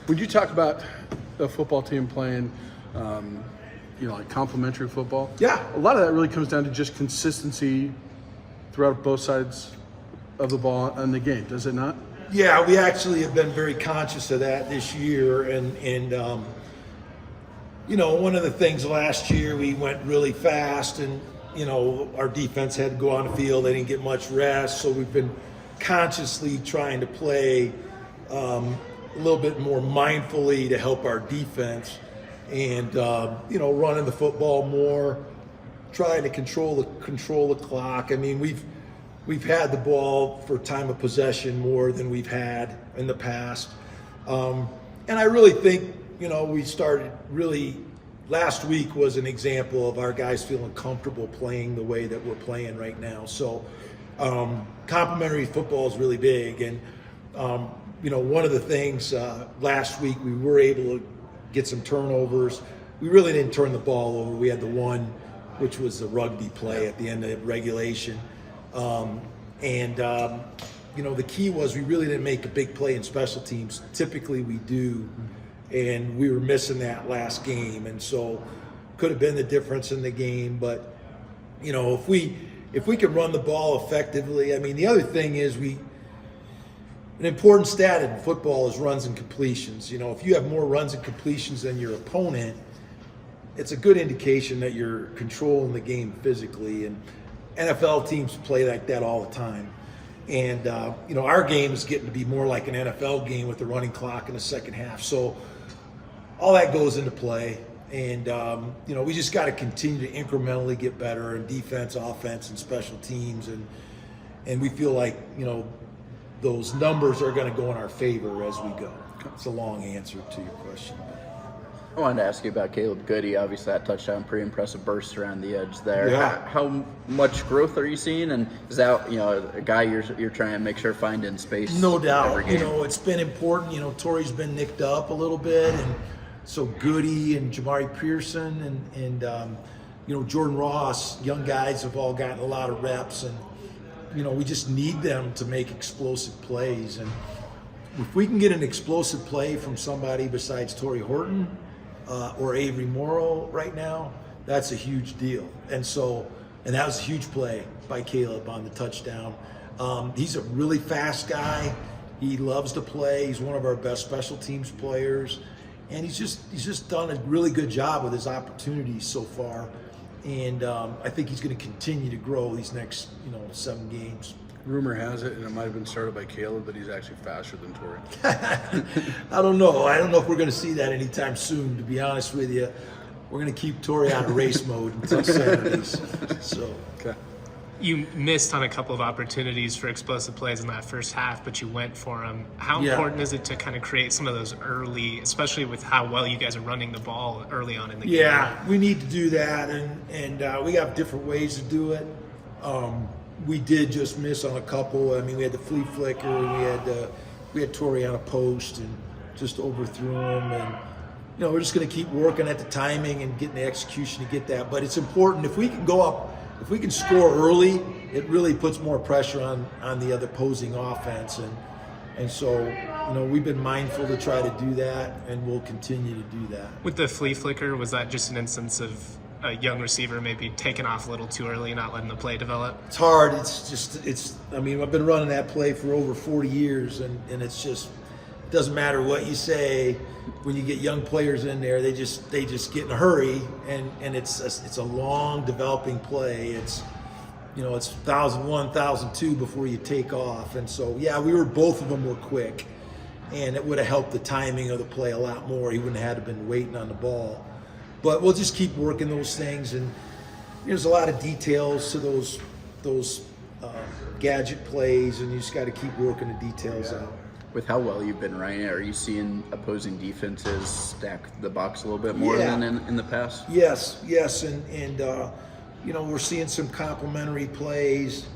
Would you talk about the football team playing, like complementary football? Yeah. A lot of that really comes down to just consistency throughout both sides of the ball in the game, does it not? Yeah, we actually have been very conscious of that this year, and one of the things last year we went really fast, and our defense had to go on the field. They didn't get much rest, so we've been consciously trying to play a little bit more mindfully to help our defense, and running the football more, trying to control the clock. I mean, we've had the ball for time of possession more than we've had in the past, and I really think we started really. Last week was an example of our guys feeling comfortable playing the way that we're playing right now. So complementary football is really big. And, one of the things last week, we were able to get some turnovers. We really didn't turn the ball over. We had the one, which was the rugby play at the end of regulation. The key was we really didn't make a big play in special teams. Typically we do. And we were missing that last game, and so could have been the difference in the game. But if we could run the ball effectively, I mean, the other thing is an important stat in football is runs and completions. If you have more runs and completions than your opponent, it's a good indication that you're controlling the game physically. And NFL teams play like that all the time. And our game is getting to be more like an NFL game with the running clock in the second half. So all that goes into play, and we just got to continue to incrementally get better in defense, offense, and special teams, and we feel like those numbers are going to go in our favor as we go. It's a long answer to your question. I wanted to ask you about Caleb Goody. Obviously, that touchdown, pretty impressive burst around the edge there. Yeah. How much growth are you seeing? And is that a guy you're trying to make sure finding space? No doubt. Every game? It's been important. Torrey's been nicked up a little bit, and so Goody and Jamari Pearson and Jordan Ross, young guys have all gotten a lot of reps, and we just need them to make explosive plays. And if we can get an explosive play from somebody besides Torrey Horton or Avery Morrow right now, that's a huge deal. And that was a huge play by Caleb on the touchdown. He's a really fast guy. He loves to play. He's one of our best special teams players. And he's just done a really good job with his opportunities so far. And I think he's going to continue to grow these next 7 games. Rumor has it, and it might have been started by Caleb, that he's actually faster than Torrey. I don't know. I don't know if we're going to see that anytime soon, to be honest with you. We're going to keep Torrey out of race mode until Saturdays. So. Okay. You missed on a couple of opportunities for explosive plays in that first half, but you went for them. How important is it to kind of create some of those early, especially with how well you guys are running the ball early on in the game? Yeah, we need to do that, and we have different ways to do it. We did just miss on a couple. I mean, we had the Flea Flicker, we had Torrey on a post and just overthrew him, and we're just going to keep working at the timing and getting the execution to get that. But it's important if we can go up. If we can score early, it really puts more pressure on the other opposing offense, and so we've been mindful to try to do that, and we'll continue to do that. With the Flea Flicker, was that just an instance of a young receiver maybe taking off a little too early, not letting the play develop? It's hard. I mean, I've been running that play for over 40 years, and it's just, it doesn't matter what you say. When you get young players in there, they just get in a hurry, and it's a long developing play. It's 1,001, 1,002 before you take off, and so both of them were quick, and it would have helped the timing of the play a lot more. He wouldn't have had to been waiting on the ball, but we'll just keep working those things, and there's a lot of details to those gadget plays, and you just got to keep working the details out. With how well you've been running it, are you seeing opposing defenses stack the box a little bit more than in the past? Yes, and we're seeing some complementary plays.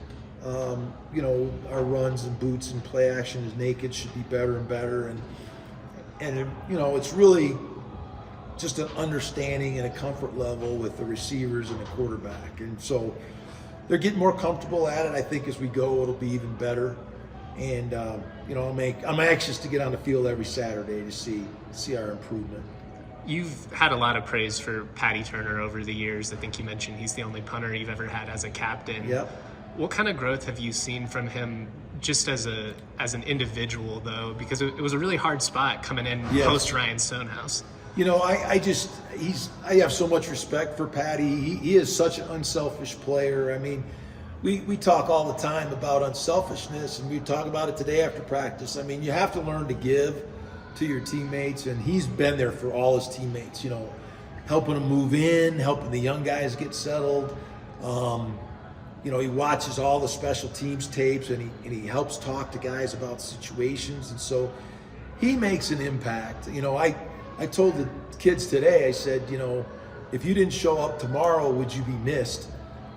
Our runs and boots and play action is naked should be better and better, and it's really just an understanding and a comfort level with the receivers and the quarterback, and so they're getting more comfortable at it. I think as we go, it'll be even better. And you know, I'm anxious to get on the field every Saturday to see our improvement. You've had a lot of praise for Patty Turner over the years. I think you mentioned he's the only punter you've ever had as a captain. Yep. What kind of growth have you seen from him just as an individual, though? Because it was a really hard spot coming in post Ryan Stonehouse. You know, I have so much respect for Patty. He is such an unselfish player. I mean, we talk all the time about unselfishness, and we talk about it today after practice. I mean, you have to learn to give to your teammates, and he's been there for all his teammates, you know, helping them move in, helping the young guys get settled. You know, he watches all the special teams tapes, and he helps talk to guys about situations, and so he makes an impact. You know, I told the kids today, I said, you know, if you didn't show up tomorrow, would you be missed?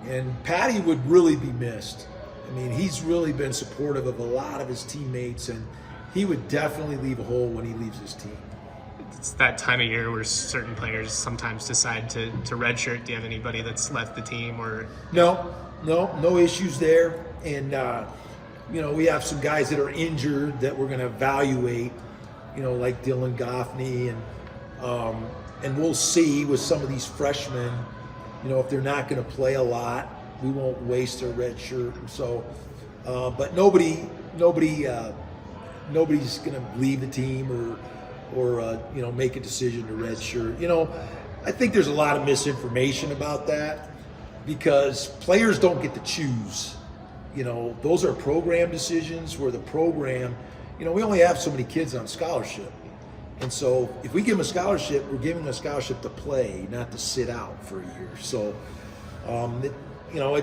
And Patty would really be missed. I mean, he's really been supportive of a lot of his teammates, and he would definitely leave a hole when he leaves his team. It's that time of year where certain players sometimes decide to redshirt. Do you have anybody that's left the team or? No issues there. And, you know, we have some guys that are injured that we're going to evaluate, you know, like Dylan Goffney, and we'll see with some of these freshmen, you know, if they're not going to play a lot, we won't waste their red shirt. And so, but nobody's going to leave the team or you know, make a decision to red shirt. You know, I think there's a lot of misinformation about that because players don't get to choose. You know, those are program decisions where the program, you know, we only have so many kids on scholarship. And so if we give them a scholarship, we're giving them a scholarship to play, not to sit out for a year. So, you know,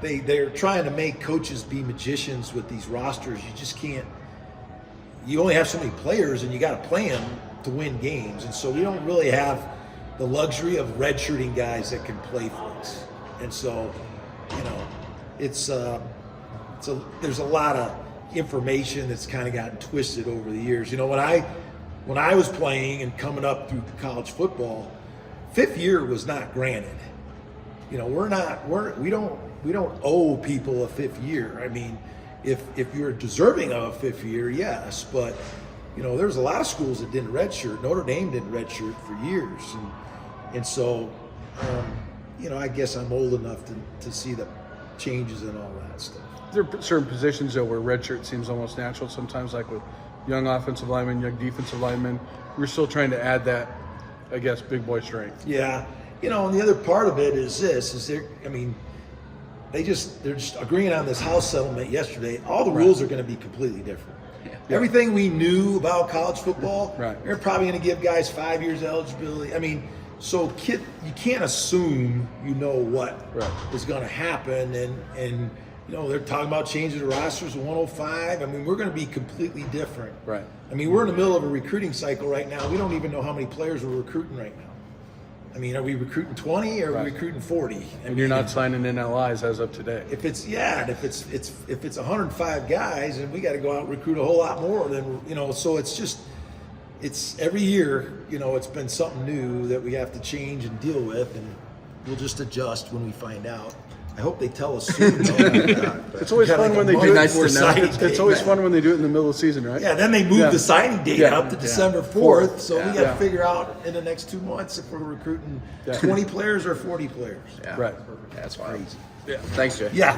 they're trying to make coaches be magicians with these rosters. You just can't. You only have so many players, and you got to play them to win games. And so we don't really have the luxury of redshirting guys that can play for us. And so, you know, there's a lot of information that's kind of gotten twisted over the years. You know, when I was playing and coming up through college football, fifth year was not granted. You know, we don't owe people a fifth year. I mean, if you're deserving of a fifth year, yes, but you know, there's a lot of schools that didn't redshirt. Notre Dame didn't redshirt for years, and so you know, I guess I'm old enough to see the changes and all that stuff. There are certain positions though where redshirt seems almost natural. Sometimes, like with young offensive linemen, young defensive linemen, we're still trying to add that, I guess, big boy strength. Yeah, you know, and the other part of it is I mean, they're just agreeing on this house settlement yesterday. All the rules are going to be completely different. Yeah. Everything we knew about college football, they're probably going to give guys 5 years eligibility. I mean, so you can't assume you know what is going to happen, and you know, they're talking about changing the rosters to 105. I mean, we're going to be completely different. Right. I mean, we're in the middle of a recruiting cycle right now. We don't even know how many players we're recruiting right now. I mean, are we recruiting 20 or are we recruiting 40? And you're not signing NLIs as of today. If it's 105 guys, and we got to go out and recruit a whole lot more than, you know, so it's every year, you know, it's been something new that we have to change and deal with, and we'll just adjust when we find out. I hope they tell us soon. It's always fun when they do it. It's always fun when they do it in the middle of the season, right? Yeah, then they move the signing date up to December 4th, so we got to figure out in the next 2 months if we're recruiting 20 players or 40 players. Yeah. Right. That's crazy. Yeah. Thanks, Jay. Yeah.